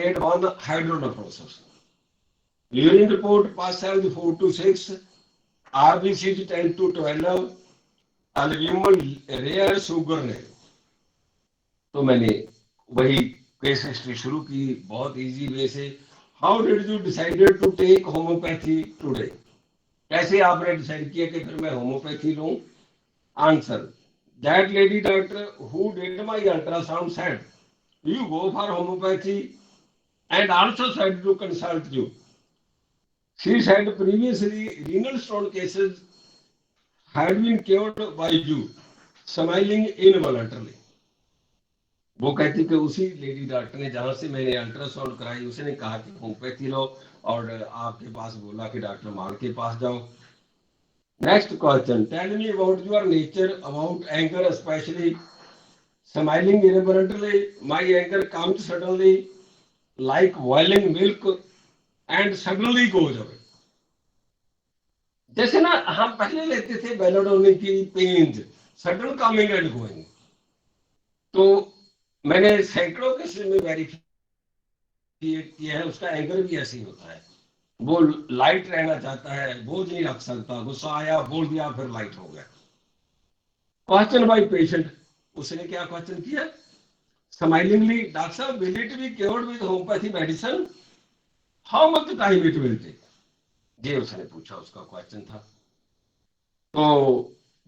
grade 1 hydronephrosis. Urine report pus size 4 to 6, RBC 10 to 12, albumin rare, sugar rare. तो मैंने वही case history शुरू की बहुत इजी वे से. How did you decided to take homeopathy today? कैसे आपने डिसाइड किया कि फिर मैं होम्योपैथी लूं? Answer, that lady doctor who did my ultrasound said you go for homeopathy and also said to consult you. She said previously renal stone cases had been cured by you, smiling involuntarily. वो कहती कि उसी lady doctor ने जहां से मैंने ultrasound कराई उसने कहा कि होम्योपैथी लो और आपके पास बोला कि डॉक्टर मान के पास जाओ. Next question, tell me about your nature, about anger specially. Smiling irreverently, my anger comes suddenly, like boiling milk, and suddenly goes away. जैसे ना हम पहले लेते थे बेलोडोनिन की pains, sudden coming and going. तो मैंने सैकड़ों केसेस में वेरीफाई किया है, उसका एंगर भी ऐसे ही होता है. वो लाइट रहना चाहता है, बोझ नहीं रख सकता, गुस्सा आया बोल दिया फिर लाइट हो गया. क्वेश्चन बाय पेशेंट, उसने क्या क्वेश्चन किया? स्माइलिंगली, डॉक्टर साहब will it be cured with homeopathy medicine, how much time it will take? ये उसने पूछा, उसका क्वेश्चन था. तो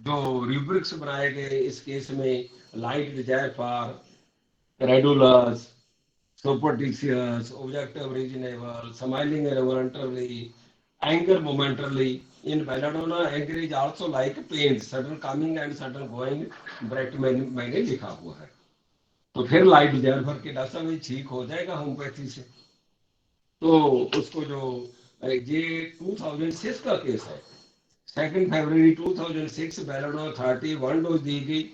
जो रूब्रिक्स बनाए गए इस केस में, light desire for, ridiculous, superstitious, objective reasonable, smiling involuntarily, anger momentarily. In belladonna anger is also like pain, sudden coming and sudden going, bracket में मैंने लिखा हुआ है. तो फिर लाइट डिजायर भर के डॉक्टर साहब ठीक हो जाएगा होम्योपैथी से. तो उसको जो ये 2006 का केस है, 2 फरवरी 2006, बेलाडोना 31 डोज दी गई.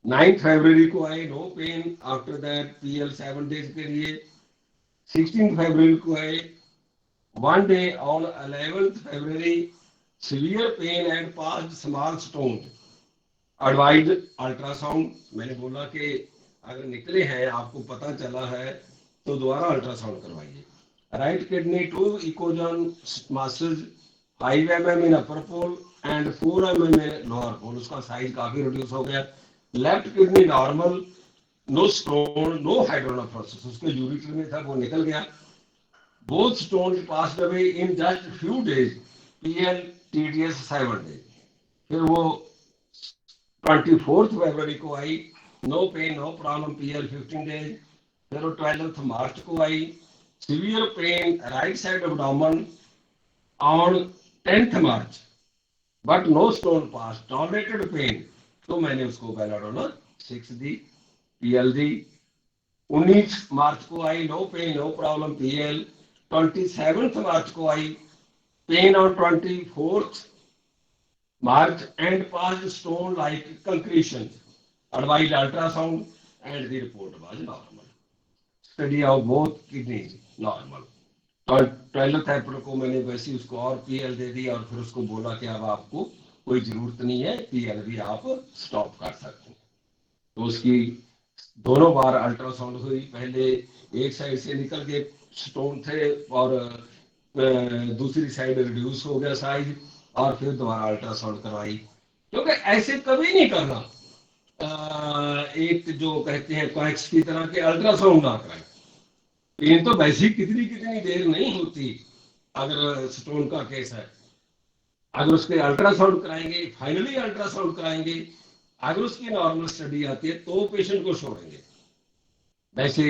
9 फरवरी को आए, no pain. After that PL 7 days के लिए. 16 फरवरी को आए, 1 डे. ऑन 11 फरवरी severe pain and passed small stones. Advise ultrasound. मैंने बोला कि अगर निकले हैं, आपको पता चला है, तो दोबारा अल्ट्रासाउंड करवाइए. राइट किडनी 2 इकोजन masses, 5 mm in upper pole and 4 mm in lower pole. उसका साइज काफी रिड्यूस हो गया. Left kidney normal, no stone, no hydronephrosis. उसके यूरिटर में था, वो निकल गया. Both stone passed away in just few days. PL TDS 7 days. फिर वो 24 फरवरी को आई, no pain no problem, PL 15 days. फिर वो 12 मार्च को आई, severe pain right side abdomen on 10 March, but no stone pass, tolerated pain. तो मैंने उसको बेलाडोना 6 दी, पीएल दी. 19 मार्च को आई, no pain no problem, PL. 27 मार्च को आई, pain on 24 March and passed stone like concretion. Advised ultrasound and the report was normal. Study of both kidneys normal. तो 12 अप्रैल को मैंने वैसे उसको और पीएल दे दी और फिर उसको बोला कि अब आपको कोई जरूरत नहीं है, पीएल भी आप स्टॉप कर सकते हैं. तो उसकी दोनों बार अल्ट्रासाउंड हुई. पहले एक साइड से निकल के स्टोन थे और दूसरी साइड रिड्यूस हो गया साइज, और फिर दोबारा अल्ट्रासाउंड करवाई. क्योंकि ऐसे कभी नहीं करना, एक जो कहते हैं क्वाइक्स की तरह के अल्ट्रासाउंड ना कराएं. पेन तो वैसे कितनी कितनी देर नहीं होती अगर स्टोन का केस है. अगर उसके अल्ट्रासाउंड कराएंगे, फाइनली अल्ट्रासाउंड कराएंगे, अगर उसकी नॉर्मल स्टडी आती है तो पेशेंट को छोड़ेंगे. वैसे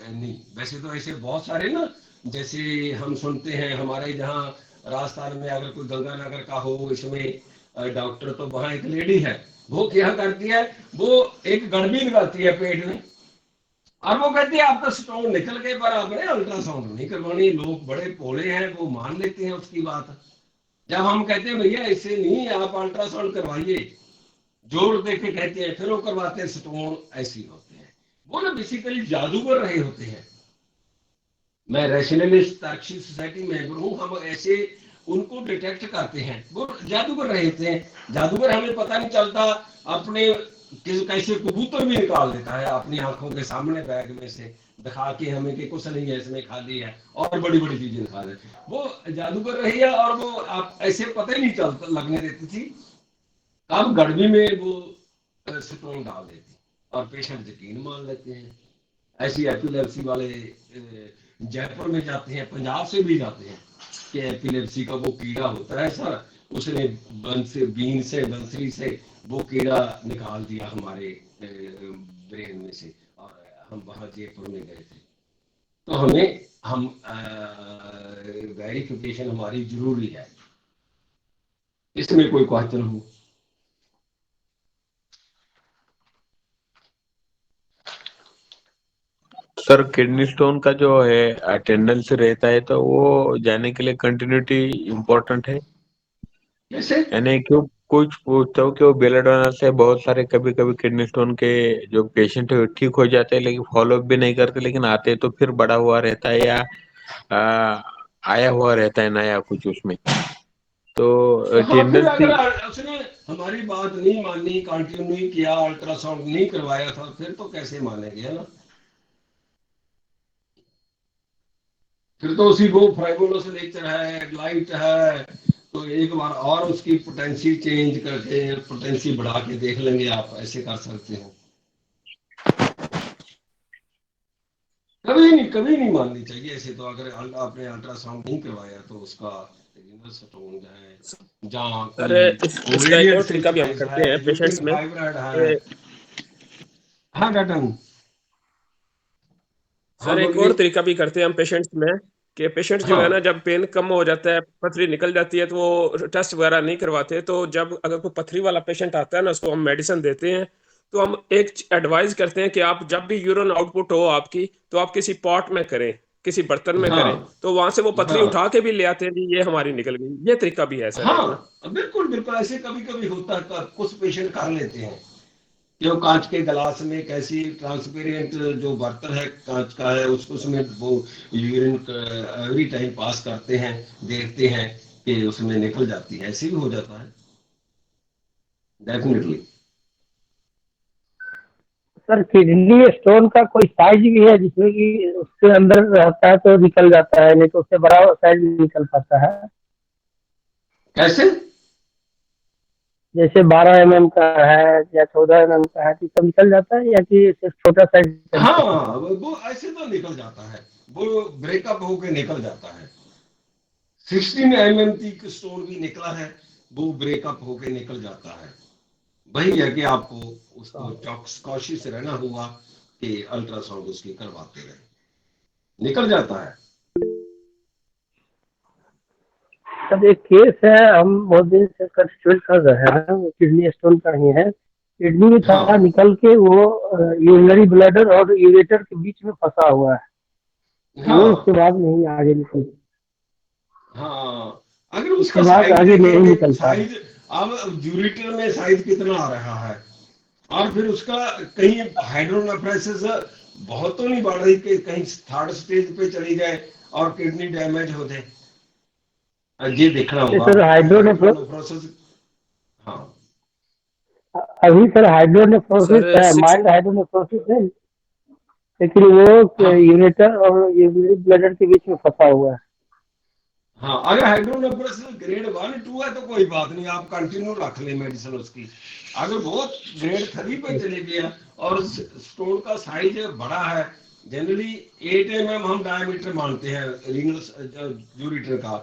नहीं. वैसे तो ऐसे बहुत सारे ना, जैसे हम सुनते हैं हमारे जहाँ राजस्थान में अगर कोई गंगानगर का हो, इसमें डॉक्टर, तो वहां एक लेडी है, वो क्या करती है, वो एक गड़बी लगाती है पेट में और वो कहती है आपका स्टोन निकल गए पर आपने अल्ट्रासाउंड नहीं करवानी. लोग बड़े भोले हैं, वो मान लेते हैं उसकी बात. जब हम कहते हैं भैया ऐसे नहीं, आप अल्ट्रासाउंड करवाइए, जोर दे के कहते हैं, फिर वो करवाते हैं, स्टोन ऐसे होते हैं. वो ना बेसिकली जादूगर रहे होते हैं. मैं रैशनलिस्ट तार्किक सोसाइटी मेंबर हूँ. हम ऐसे उनको डिटेक्ट करते हैं, वो जादूगर रहे थे. जादूगर हमें पता नहीं चलता, अपने कैसे कबूतर भी निकाल देता है अपनी आंखों के सामने बैग में से. दिखा के हमें कि कुछ नहीं है इसमें, खाली है, और बड़ी बड़ी चीजें दिखा रहे थे। वो जादू कर रही है, और वो आप ऐसे पता ही नहीं चलता लगने देती थी कब गड़बी में वो स्टोन डाल देती, और पेशेंट यकीन मान लेते हैं। ऐसी एपिलेप्सी वाले जयपुर में जाते हैं, पंजाब से भी जाते हैं कि एपिलेप्सी का वो कीड़ा होता है सर, उसने बीन से बंसरी से वो कीड़ा निकाल दिया हमारे ब्रेन में से, और हम वहां जयपुर में गए थे। तो हमें हम वेरिफिकेशन हमारी जरूरी है, इसमें कोई क्वेश्चन हो? सर किडनी स्टोन का जो है अटेंडेंस रहता है, तो वो जाने के लिए कंटिन्यूटी इम्पोर्टेंट है। कैसे? यानी क्यों कुछ पूछता हूँ कि वो बेलाडोना से बहुत सारे कभी कभी किडनी स्टोन के जो पेशेंट है वो ठीक हो जाते हैं, लेकिन फॉलोअप भी नहीं करते, लेकिन आते तो फिर बड़ा हुआ रहता है, या आ, आया हुआ रहता है नया कुछ उसमें, तो हाँ, फिर अटेंडेंस अगर उसने हमारी बात नहीं मानी, कंटिन्यू नहीं किया, अल्ट्रासाउंड नहीं करवाया था, फिर तो कैसे मानेंगे, है ना? फिर तो उसी वो फाइबुलस नेचर है, लाइट है, तो एक बार और उसकी पोटेंसी चेंज करके, पोटेंसी बढ़ा के देख लेंगे, आप ऐसे कर सकते हो। कभी नहीं माननी चाहिए ऐसे तो, अगर आपने अल्ट्रासाउंड नहीं करवाया तो उसका रीनल स्टोन है, जहाँ सर कोई इसका एक ओवेरियन और तरीका भी हम सिस्टिस करते है, हैं पेशेंट्स ल्यूटिन में फाइब्रॉइड है। कि हाँ डॉक्टर। हाँ सर एक और बोलिए। तरीका भी करते हैं हम पेशेंट्स में कि पेशेंट जो है हाँ ना, जब पेन कम हो जाता है, पथरी निकल जाती है, तो वो टेस्ट वगैरह नहीं करवाते। तो जब अगर कोई पथरी वाला पेशेंट आता है ना, उसको हम मेडिसिन देते हैं, तो हम एक एडवाइस करते हैं कि आप जब भी यूरिन आउटपुट हो आपकी, तो आप किसी पॉट में करें, किसी बर्तन में करें। हाँ तो वहां से वो पथरी हाँ उठा के भी ले आते हैं जी, ये हमारी निकल गई। ये तरीका भी है सर एक ना। हाँ, बिल्कुल बिल्कुल, ऐसे कभी कभी होता है, कुछ पेशेंट कर लेते हैं जो कांच के गिलास में कैसी ट्रांसपेरेंट जो बर्तन है कांच का है, उसमें वो यूरिन एवरी टाइम पास करते हैं, देखते हैं कि उसमें निकल जाती है, ऐसे भी हो जाता है डेफिनेटली। सर किडनी स्टोन का कोई साइज भी है जिसमें कि उसके अंदर रहता है तो निकल जाता है, नहीं तो उससे बड़ा साइज नहीं निकल पाता है? कैसे? जैसे 12 mm का है या 14 mm का है, तो सब निकल जाता है या कि सिर्फ छोटा साइज हाँ, निकलता है? वो ऐसे तो निकल जाता है, वो ब्रेकअप होके निकल जाता है। 16 mm तक स्टोन भी निकला है, वो ब्रेकअप होके निकल जाता है। वही है कि आपको उसको कॉशियस रहना होगा कि अल्ट्रासाउंड उसकी करवाते रहे, निकल जाता है। सर एक केस है, हम बहुत दिन से कंसल्ट कर रहे हैं, वो किडनी स्टोन का ही है। किडनी में था, हाँ निकल के वो यूरिनरी ब्लैडर और यूरेटर के बीच में फंसा हुआ है, वो उसके हाँ बाद नहीं आगे निकल, हाँ, अगर उसके उसका बाद साइज आगे नहीं देखेंगे, निकलता है। साइज अब यूरिटर में साइज कितना आ रहा है, और फिर उसका कहीं हाइड्रोनेफ्राइसिस बहुत तो नहीं बढ़ रही कि कहीं थर्ड स्टेज पे चली जाए और किडनी डैमेज हो जाए, ये देखना ये होगा सर कि हाइड्रोनेफ्रोसिस, हाइड्रोनेफ्रोसिस। हाँ अभी सर हाइड्रोनेफ्रोसिस सर है, सिक्स माइल्ड हाइड्रोनेफ्रोसिस है, लेकिन वो हाँ यूरेटर और यूरिनरी ब्लैडर के बीच में फंसा हुआ है। हाँ, अगर हाइड्रोनेफ्रोसिस ग्रेड 1 2 है तो कोई बात नहीं, आप कंटिन्यू रख ले मेडिसिन उसकी। अगर बहुत ग्रेड 3 पे चले गया और स्टोन का साइज बड़ा है, जनरली 8 mm हम डायमीटर मानते हैं रीनल यूरिटर का,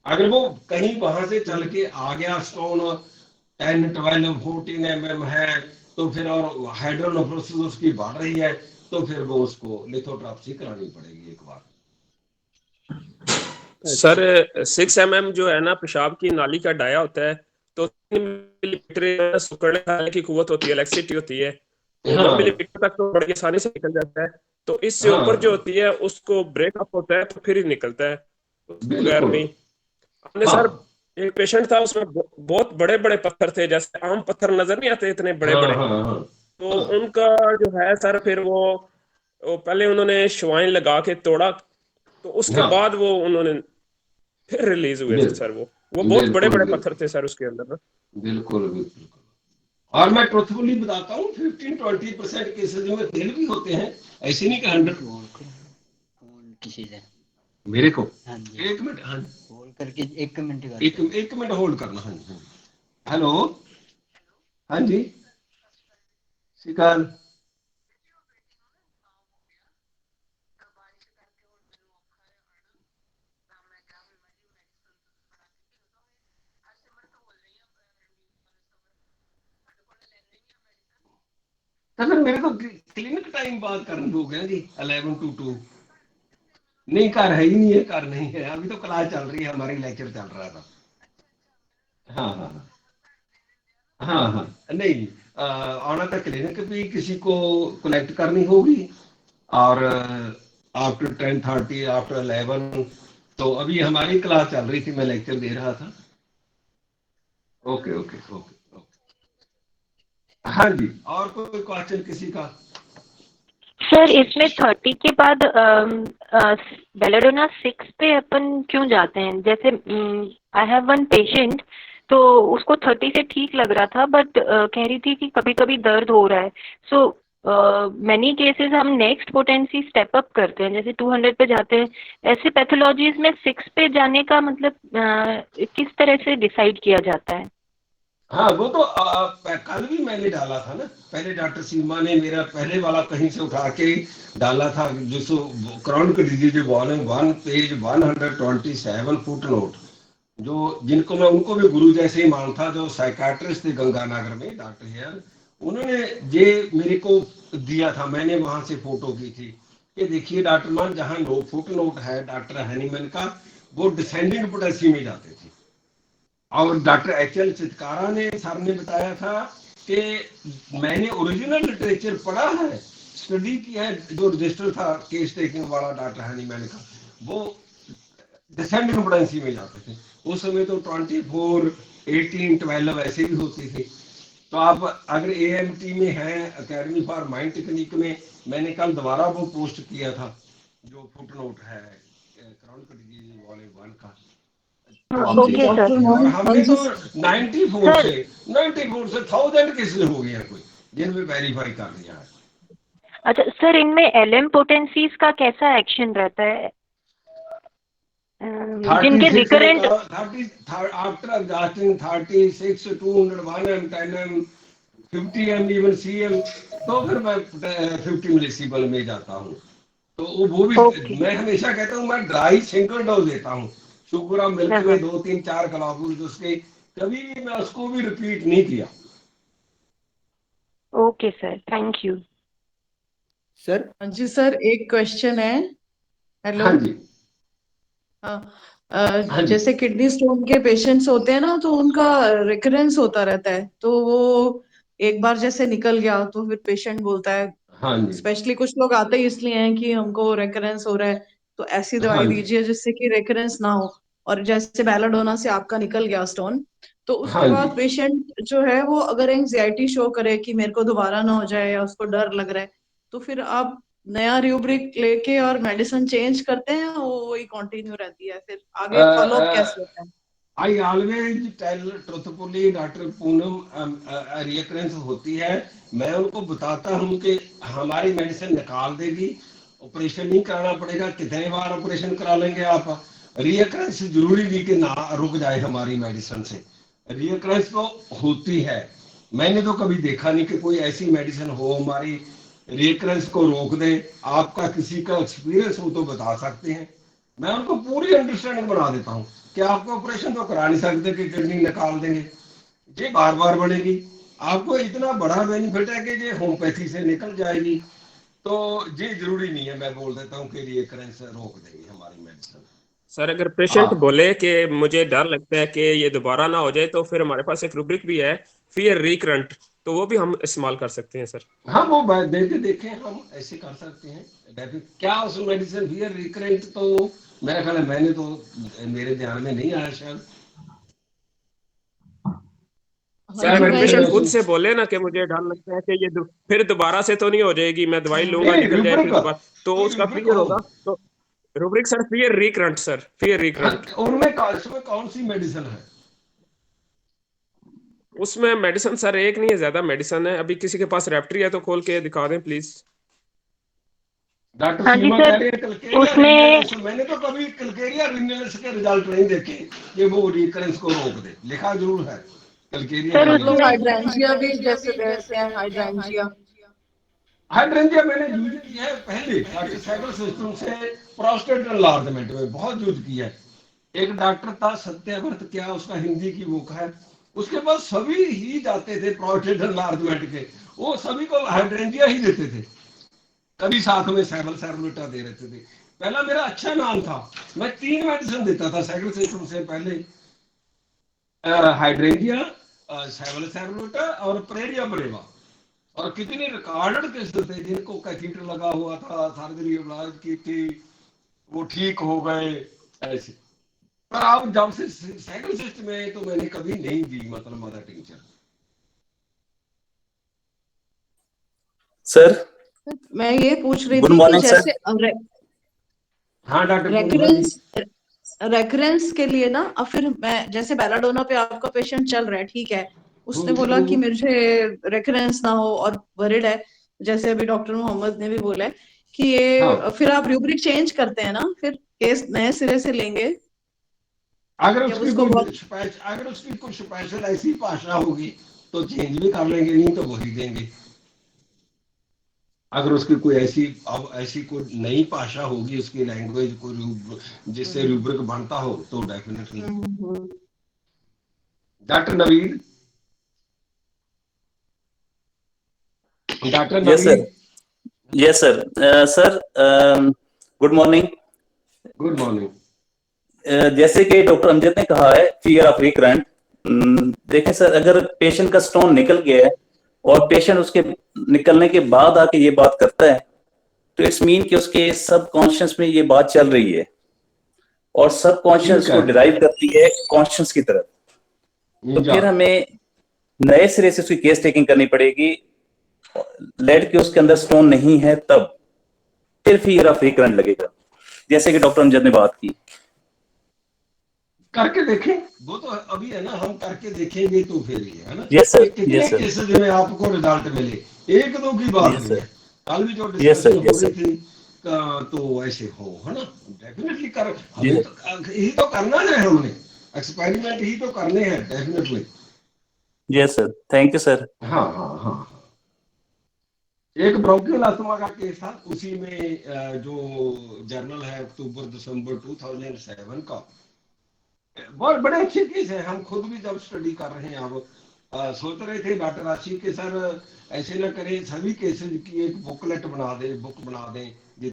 अगर वो कहीं वहां से चल के आ गया स्टोन 10 12 14 mm है, तो फिर और हाइड्रोनेफ्रोसिस उसकी बढ़ रही है, तो फिर वो उसको लिथोट्राप्सी करानी पड़ेगी एक बार। सर 6 mm जो है ना, पेशाब की नाली का डाया होता है, तो 3 मिलीमीटर सुकड़ने खाने की कुवत होती है, इलेक्ट्रिसिटी होती है। तो 9 मिलीमीटर तक तो बड़ी आसानी से निकल जाता है। तो इससे ऊपर जो हाँ होती है उसको ब्रेकअप होता है, तो फिर ही निकलता है, उसके बगैर बिल्कुल। नहीं। हमने हाँ सर, एक पेशेंट था, उसमें बहुत बड़े बड़े पत्थर थे, जैसे आम पत्थर नजर नहीं आते, इतने बड़े हाँ बड़े। हाँ हाँ तो हाँ, उनका जो है सर, फिर वो पहले उन्होंने शवाइन लगा के तोड़ा, तो उसके हाँ बाद वो उन्होंने फिर रिलीज हुए थे बिल, सर। वो बहुत बड़े बिल्कुल बड़े पत्थर बिल्कुल थे सर उसके अंदर ना। बिल्कुल बिल्कुल। और मैं ट्रुथफुली बताता हूँ 15-20% केसेस में फेल भी होते हैं, ऐसे नहीं कि 100। फोन किसी से मेरे को हाँ जी 1 मिनट, हाँ कॉल करके 1 मिनट का 1 मिनट होल्ड करना। हाँ जी, हेलो, हाँ जी, श्रीकाल। तो फिर मेरे को क्लिनिक टाइम बात करने हो गया जी 11 to 2। नहीं, कार है ही नहीं है, कार नहीं है, अभी तो क्लास चल रही है हमारी, लेक्चर चल रहा था। हाँ हाँ हाँ हाँ, नहीं आना था क्लिनिक भी, किसी को कलेक्ट करनी होगी, और आफ्टर 10:30 आफ्टर 11, तो अभी हमारी क्लास चल रही थी, मैं लेक्चर दे रहा था। Okay okay okay okay. हाँ जी, और कोई क्वेश्चन किसी का? सर इसमें 30 के बाद बेलेडोना 6 पे अपन क्यों जाते हैं? जैसे आई हैव वन पेशेंट, तो उसको 30 से ठीक लग रहा था, बट कह रही थी कि कभी कभी दर्द हो रहा है। सो मैनी केसेस हम नेक्स्ट पोटेंसी स्टेप अप करते हैं, जैसे 200 पे जाते हैं। ऐसे पैथोलॉजीज में 6 पे जाने का मतलब किस तरह से डिसाइड किया जाता है? हाँ, वो तो कल भी मैंने डाला था ना, पहले डॉक्टर सीमा ने मेरा पहले वाला कहीं से उठा के डाला था, जिसको chronic disease volume 1 page 127 foot note, जो जिनको मैं उनको भी गुरु जैसे ही मानता, जो साइकाट्रिस्ट थे गंगानगर में, डॉक्टर हेयर, उन्होंने ये मेरे को दिया था, मैंने वहां से फोटो की थी कि देखिए डॉक्टर मान, जहाँ फुट नोट है डॉक्टर हैनीमैन का, वो डिसेंडिंग पोटेंसी में जाते थे। और डॉक्टर एच.एल. चितकारा ने सर ने बताया था कि मैंने ओरिजिनल लिटरेचर पढ़ा है, स्टडी किया है, जो रजिस्टर था केस टेकिंग वाला डॉक्टर हैनीमैन का, वो डिसेंडिंग पोटेंसी में जाते थे। उस समय तो 24, 18, 12 ऐसे भी होती थी। तो आप अगर एएमटी में हैं, अकेडमी फॉर माइंड टेक्निक में, मैंने कल दोबारा वो पोस्ट किया था, जो फुट नोट है क्रॉनिक डिजीज वॉल्यूम 1 का। Okay sir. और हमने तो 94 सर से 1000 केसेस हो गए हैं कोई, जिनमें वेरीफाई कर लिया है। अच्छा सर, इनमें एलएम पोटेंसीज का कैसा एक्शन रहता है? जिनके 36 recurrent 30 after exhausting 36, 201 m, 10 m, 50 m, even cm, तो फिर मैं 50 मिलीसीबल में जाता हूँ। तो वो भी ओके। मैं हमेशा कहता हूँ, मैं ड्राई सिंगल डोज देता हूँ, शुगर मिल्क में 2, 3, 4 ग्लास उसके, कभी भी मैं उसको भी रिपीट नहीं किया। Okay sir, thank you. Sir जी सर, एक क्वेश्चन है। हेलो। हाँ जी, हाँ हाँ जी, जैसे किडनी स्टोन के पेशेंट्स होते हैं ना, तो उनका रिकरेंस होता रहता है, तो वो एक बार जैसे निकल गया तो फिर पेशेंट बोलता है, हाँ जी, स्पेशली कुछ लोग आते ही इसलिए हैं कि हमको रेकरेंस हो रहा है, तो ऐसी हाँ दवाई जी, दीजिए जिससे कि रेकरेंस ना हो। और जैसे बेलाडोना से आपका निकल गया स्टोन, तो हाँ उसके जी। बाद पेशेंट जो है वो अगर एंग्जाइटी शो करे कि मेरे को दोबारा ना हो जाए या उसको डर लग रहा है, तो फिर आप नया रूब्रिक लेके और मेडिसिन चेंज करते हैं, वो वही कंटिन्यू रहती है, फिर आगे फॉलोअप कैसे होता है? I always tell truthfully doctor Poonam, recurrence होती है, मैं उनको बताता हूँ कि हमारी मेडिसिन निकाल देगी, ऑपरेशन नहीं कराना पड़ेगा, कितने बार ऑपरेशन करा लेंगे आप, रिकरेंस जरूरी नहीं कि ना रुक जाए हमारी मेडिसिन से, रिकरेंस तो होती है। मैंने तो कभी देखा नहीं कि कोई ऐसी मेडिसिन हो हमारी रिकरेंस को रोक दे। आपका किसी का एक्सपीरियंस हो तो बता सकते हैं, मैं उनको पूरी अंडरस्टैंडिंग बना देता हूँ कि आपको ऑपरेशन तो करा नहीं सकते कि किडनी निकाल देंगे, ये बार बार बढ़ेगी, आपको इतना बड़ा बेनिफिट है कि ये होम्योपैथी से निकल जाएगी, तो ये जरूरी नहीं है, मैं बोल देता हूँ कि रिकरेंस रोक देगी हमारी मेडिसिन। सर अगर हाँ पेशेंट बोले कि मुझे डर लगता है कि ये दोबारा ना हो जाए, तो फिर हमारे पास एक रूब्रिक भी है, फियर रिकरेंट, तो वो भी हम इस्तेमाल कर सकते हैं सर। हाँ, वो देखे देखे हम ऐसे कर सकते हैं। क्या उस मेडिसिन फियर रिकरेंट, तो मेरा ख्याल है मैंने तो, मेरे ध्यान में नहीं आया शायद। हाँ सर क्या जी, अगर मैं पेशेंट मेडिसिन खुद है? से बोले ना कि मुझे डर लगता है कि ये फिर दोबारा से तो नहीं हो जाएगी, मैं दवाई लूंगा नहीं, निकल जाए फिर रुब्रिक, दोबारा, तो कोई उसका रुब्रिक फियर हो। होगा। तो rubric sir fear recurrent, sir fear हाँ, रिकरेंट। उनमें उसमें कौन सी मेडिसिन है? उसमें मेडिसिन सर एक नहीं है, ज्यादा मेडिसिन है। अभी किसी के पास रेफ्ट्री है तो खोल के दिखा दें प्लीज। डॉक्टर हाँ जी सीमा सर, कह रही है कलकेरिया उसमें रिन्यूअल्स, मैंने तो कभी कलकेरिया रिन्यूअल्स के रिजल्ट नहीं देखे कि वो रिकरेंस को रोक दे, लिखा जरूर है कलकेरिया सर हम लोग उसमें हाइड्रेंजिया भी जैसे देते हैं, हाइड्रेंजिया। हाइड्रेंजिया मैंने यूज किया है पहले डॉक्टर साइकिल सिस्टम से प्रोस्टेट एनलार्जमेंट में बहुत यूज किया है। एक डॉक्टर था सत्यव्रत, क्या उसका हिंदी की बुक है, उसके पास सभी ही जाते थे प्रोस्टेट एनलार्जमेंट के, वो सभी को हाइड्रेंजिया ही देते थे, कभी साथ में सैबल सैरलुटा दे रहे थे। पहला मेरा अच्छा नाम था, मैं 3 मेडिसिन देता था साइकिल सिस्टम से पहले, हाइड्रेंजिया, सैबल सैरलुटा और प्रेरिया ब्रेवा। और कितनी रिकॉर्डेड केस थे जिनको कैथीटर लगा हुआ था, सर्जरी इलाज की थी, वो ठीक हो गए ऐसे। पर अब जब से साइकिल सिस्टम में तो मैंने कभी नहीं दी मतलब मदर टिंचर। सर मैं ये पूछ रही गुड थी कि मॉर्निंग सर। जैसे हाँ डॉक्टर पूर्णिमा जी। रेकरेंस रेकरेंस के लिए ना, अब फिर मैं जैसे बेलाडोना पे आपका पेशेंट चल रहा है, ठीक है, उसने बोला कि मुझे रेकरेंस ना हो और वरिड है, जैसे अभी डॉक्टर मोहम्मद ने भी बोला है कि ये हाँ, फिर आप रूब्रिक चेंज करते हैं ना, फिर केस नए सिरे से लेंगे अगर जब उसकी उसको बहुत अगर उसकी कुछ स्पेशल ऐसी भाषा होगी तो चेंज भी कर लेंगे, नहीं तो वही देंगे। अगर उसकी कोई ऐसी अब ऐसी कोई नई भाषा होगी, उसकी लैंग्वेज को जिससे रूब्रिक बनता हो तो definitely. Doctor Naveed, doctor yes sir, Naveed, yes sir. Sir good morning. Good morning. जैसे कि डॉक्टर अमजद ने कहा है फियर ऑफ रिकरेंट, देखें सर, अगर पेशेंट का स्टोन निकल गया है और पेशेंट उसके निकलने के बाद आके ये बात करता है तो इट्स मीन कि उसके सबकॉन्शियस में ये बात चल रही है और सबकॉन्शियस ठीक को है डिराइव करती है कॉन्शियस की तरफ। तो जा, फिर हमें नए सिरे से उसकी केस टेकिंग करनी पड़ेगी। लेड के उसके अंदर स्टोन नहीं है तब फिर फियर ऑफ रिकरेंट लगेगा, जैसे कि डॉक्टर अमजद ने बात की। करके देखें, वो तो अभी है ना, हम करके देखेंगे तो फिर ये है ना यस कि सर, कितने यस सर, केसेस में आपको रिजल्ट मिले, 1-2 की बात यस नहीं सर, है। कल भी जो यस डिस्कशन सर, हो यस रही सर, थी तो ऐसे हो, है ना, डेफिनेटली कर, जी हमें सर, तो यही तो करना है, हमने एक्सपेरिमेंट ही तो करने हैं definitely. Yes sir, thank you sir. हाँ हाँ हाँ हाँ। एक ब्रोंकियल अस्थमा का केस था, उसी में जो जर्नल है अक्टूबर-दिसंबर 2007 का, बहुत बड़े अच्छे केस है। हम खुद भी जब स्टडी कर रहे हैं अब सोच रहे थे डॉक्टर आशिक के सर ऐसे ना करें, सभी केसेस की एक बुकलेट बना दें, बुक बना दें